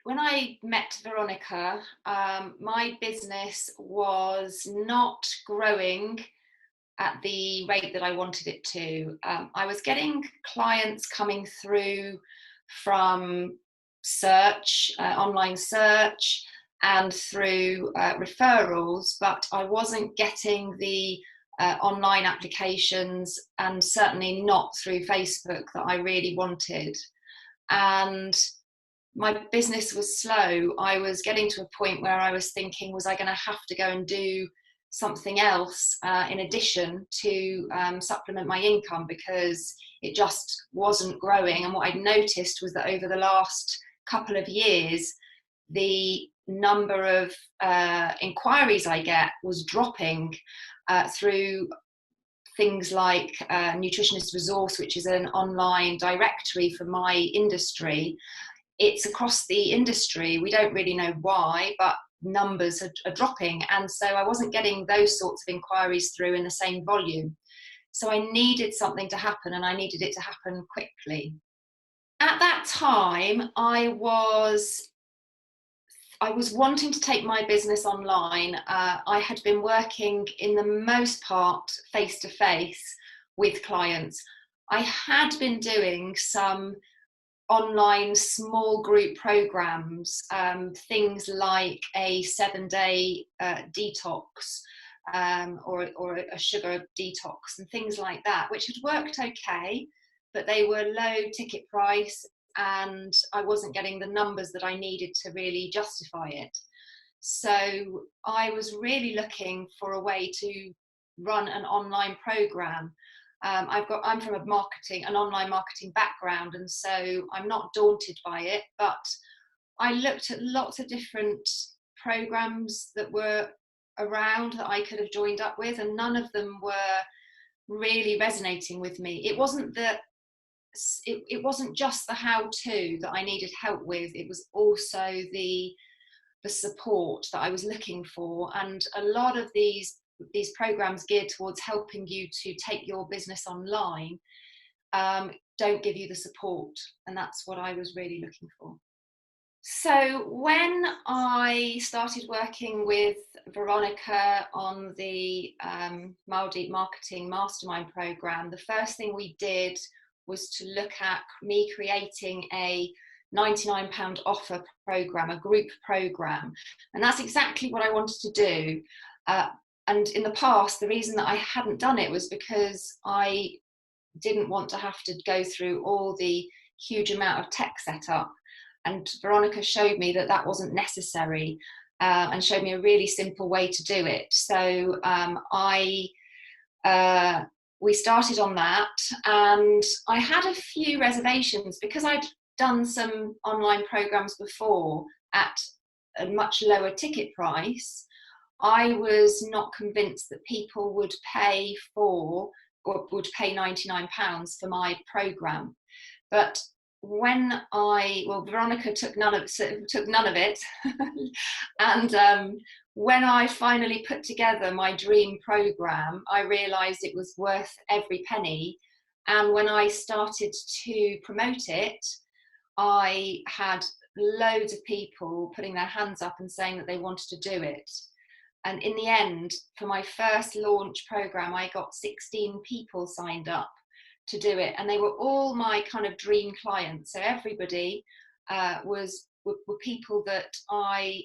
when I met Veronica, my business was not growing at the rate that I wanted it to. I was getting clients coming through from search, online search, and through referrals, but I wasn't getting the online applications, and certainly not through Facebook, that I really wanted. And my business was slow. I was getting to a point where I was thinking, was I going to have to go and do something else in addition to supplement my income, because it just wasn't growing. And what I'd noticed was that over the last couple of years, the number of inquiries I get was dropping through things like Nutritionist Resource, which is an online directory for my industry. It's across the industry. We don't really know why, but numbers are dropping. And so I wasn't getting those sorts of inquiries through in the same volume. So I needed something to happen, and I needed it to happen quickly. At that time, I was wanting to take my business online. I had been working in the most part face to face with clients. I had been doing some online small group programs, things like a 7-day detox, or a sugar detox, and things like that, which had worked okay, but they were low ticket price, and I wasn't getting the numbers that I needed to really justify it. So I was really looking for a way to run an online program. I'm from an online marketing background, and so I'm not daunted by it. But I looked at lots of different programs that were around that I could have joined up with, and none of them were really resonating with me. It wasn't just the how-to that I needed help with. It was also the support that I was looking for. And a lot of these programs geared towards helping you to take your business online don't give you the support, and that's what I was really looking for. So when I started working with Veronica on the Maldeep Marketing Mastermind program, the first thing we did was to look at me creating a £99 offer program, a group program. And that's exactly what I wanted to do. And in the past, the reason that I hadn't done it was because I didn't want to have to go through all the huge amount of tech setup. And Veronica showed me that that wasn't necessary, and showed me a really simple way to do it. So we started on that, and I had a few reservations because I'd done some online programs before at a much lower ticket price. I was not convinced that people would pay £99 for my program. But Veronica took none of it, and when I finally put together my dream program, I realised it was worth every penny. And when I started to promote it, I had loads of people putting their hands up and saying that they wanted to do it. And in the end, for my first launch program, I got 16 people signed up to do it, and they were all my kind of dream clients. So everybody were people that I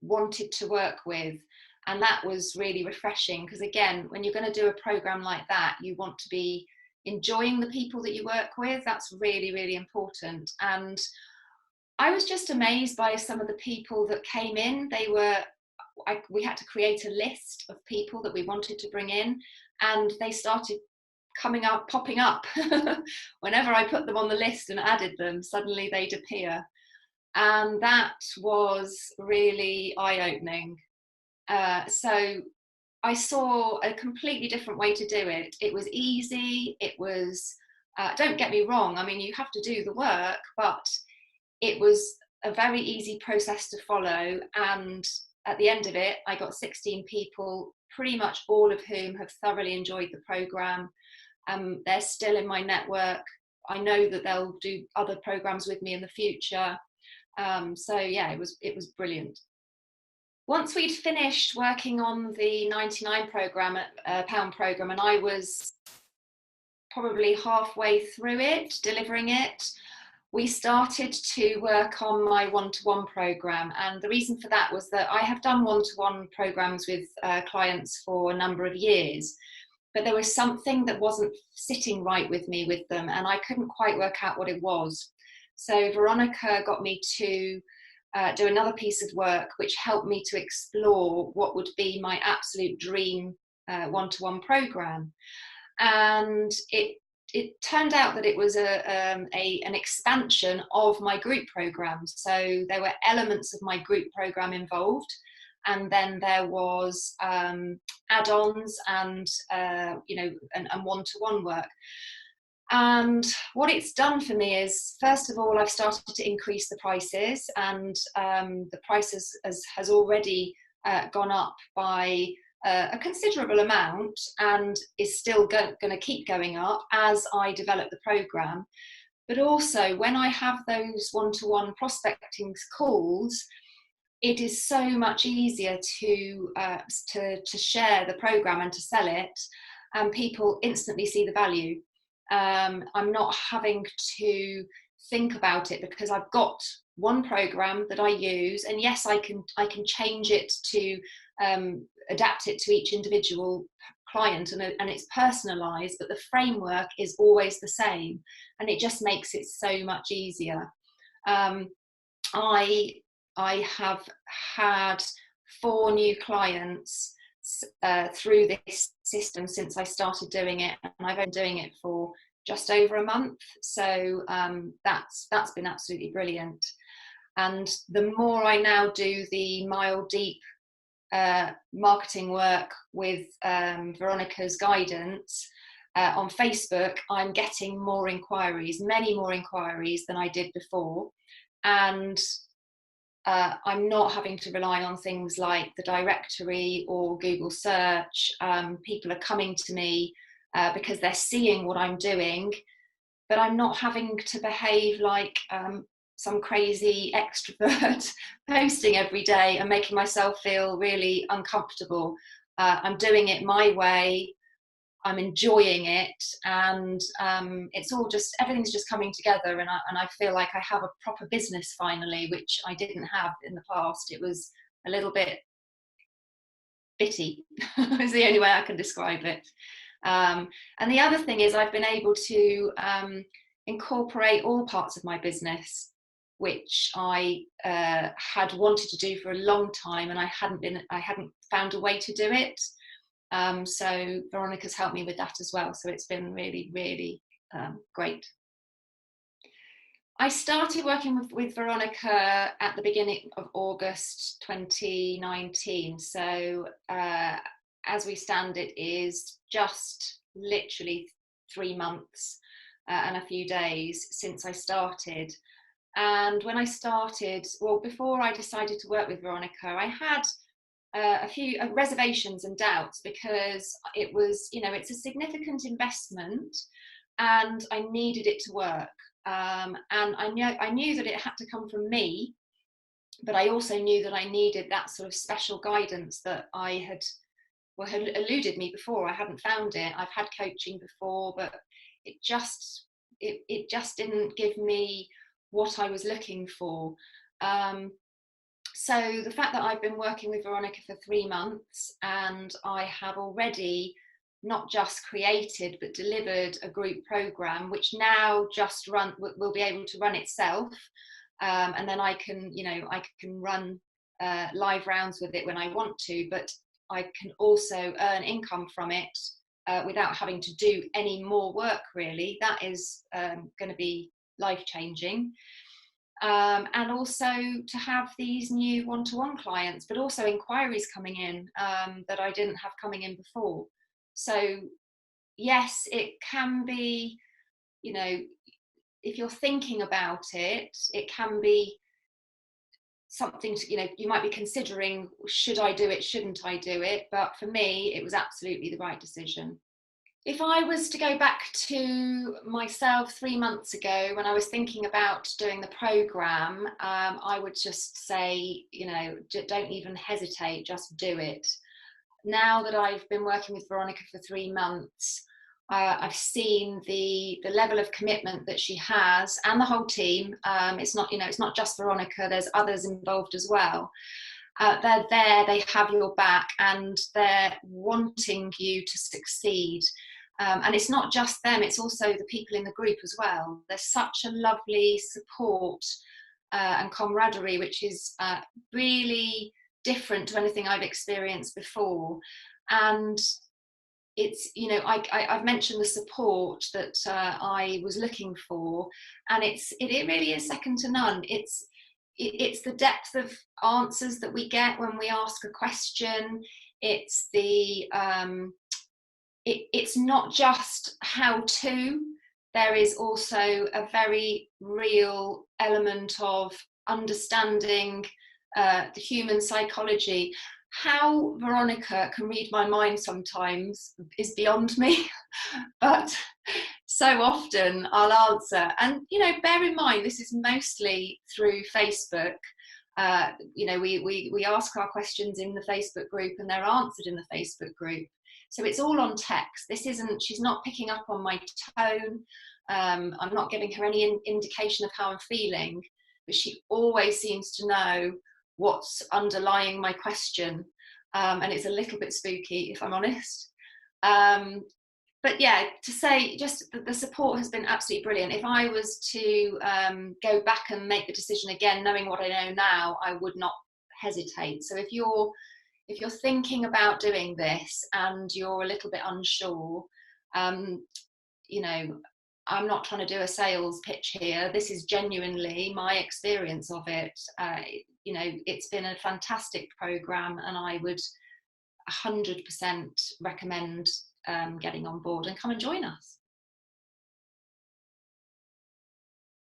wanted to work with, and that was really refreshing, because again, when you're going to do a program like that, you want to be enjoying the people that you work with. That's really, really important. And I was just amazed by some of the people that came in. We had to create a list of people that we wanted to bring in, and they started popping up. Whenever I put them on the list and added them, suddenly they'd appear. And that was really eye-opening. So I saw a completely different way to do it. It was easy. It was, don't get me wrong, I mean, you have to do the work, but it was a very easy process to follow. And at the end of it, I got 16 people, pretty much all of whom have thoroughly enjoyed the program. They're still in my network. I know that they'll do other programs with me in the future. So yeah, it was brilliant. Once we'd finished working on the 99 program, pound program, and I was probably halfway through it, delivering it, we started to work on my one-to-one program. And the reason for that was that I have done one-to-one programs with clients for a number of years, but there was something that wasn't sitting right with me with them, and I couldn't quite work out what it was. So Veronica got me to do another piece of work which helped me to explore what would be my absolute dream one-to-one program. And it turned out that it was an expansion of my group program. So there were elements of my group program involved, and then there was add-ons and and one-to-one work. And what it's done for me is, first of all, I've started to increase the prices, and the prices has already gone up by a considerable amount, and is still going to keep going up as I develop the program. But also, when I have those one-to-one prospecting calls, it is so much easier to share the program and to sell it, and people instantly see the value. I'm not having to think about it because I've got one program that I use, and yes, I can change it to adapt it to each individual client, and it's personalized, but the framework is always the same, and it just makes it so much easier. I have had 4 new clients through this system since I started doing it, and I've been doing it for just over a month. So that's been absolutely brilliant. And the more I now do the mile deep marketing work with Veronica's guidance on Facebook, I'm getting more inquiries, many more inquiries than I did before. And I'm not having to rely on things like the directory or Google search. People are coming to me because they're seeing what I'm doing, but I'm not having to behave like some crazy extrovert posting every day and making myself feel really uncomfortable. I'm doing it my way. I'm enjoying it, and it's all just, everything's just coming together, and I feel like I have a proper business finally, which I didn't have in the past. It was a little bit bitty is the only way I can describe it. And the other thing is, I've been able to incorporate all parts of my business, which I had wanted to do for a long time, and I hadn't found a way to do it. So Veronica's helped me with that as well. So it's been really, really great. I started working with Veronica at the beginning of August 2019. So as we stand, it is just literally 3 months and a few days since I started. And when I started, well, before I decided to work with Veronica, I had a few reservations and doubts, because it was, it's a significant investment and I needed it to work. And I knew that it had to come from me, but I also knew that I needed that sort of special guidance that had eluded me before. I hadn't found it. I've had coaching before, but it just didn't give me what I was looking for. So the fact that I've been working with Veronica for 3 months, and I have already not just created but delivered a group program, which now just will be able to run itself, and then I can run live rounds with it when I want to, but I can also earn income from it without having to do any more work, really. That is going to be life-changing. And also to have these new one-to-one clients, but also inquiries coming in that I didn't have coming in before. So yes, it can be, if you're thinking about it, it can be something to, you might be considering, should I do it, shouldn't I do it? But for me, it was absolutely the right decision. If I was to go back to myself 3 months ago when I was thinking about doing the programme, I would just say, you know, don't even hesitate, just do it. Now that I've been working with Veronica for 3 months, I've seen the level of commitment that she has and the whole team. It's not, you know, it's not just Veronica, there's others involved as well. They're there, they have your back, and they're wanting you to succeed. And it's not just them, it's also the people in the group as well. There's such a lovely support and camaraderie, which is really different to anything I've experienced before. And it's, you know, I've mentioned the support that I was looking for, and it really is second to none. It's the depth of answers that we get when we ask a question. It's the it's not just how to. There is also a very real element of understanding the human psychology. How Veronica can read my mind sometimes is beyond me, but so often I'll answer. And, you know, bear in mind, this is mostly through Facebook. You know, we ask our questions in the Facebook group and they're answered in the Facebook group. So it's all on text. This isn't, she's not picking up on my tone. I'm not giving her any indication of how I'm feeling, but she always seems to know what's underlying my question. And it's a little bit spooky, if I'm honest. But yeah, to say just the support has been absolutely brilliant. If I was to go back and make the decision again, knowing what I know now, I would not hesitate. So if you're thinking about doing this and you're a little bit unsure, you know, I'm not trying to do a sales pitch here. This is genuinely my experience of it. You know, it's been a fantastic program, and I would 100% recommend getting on board and come and join us.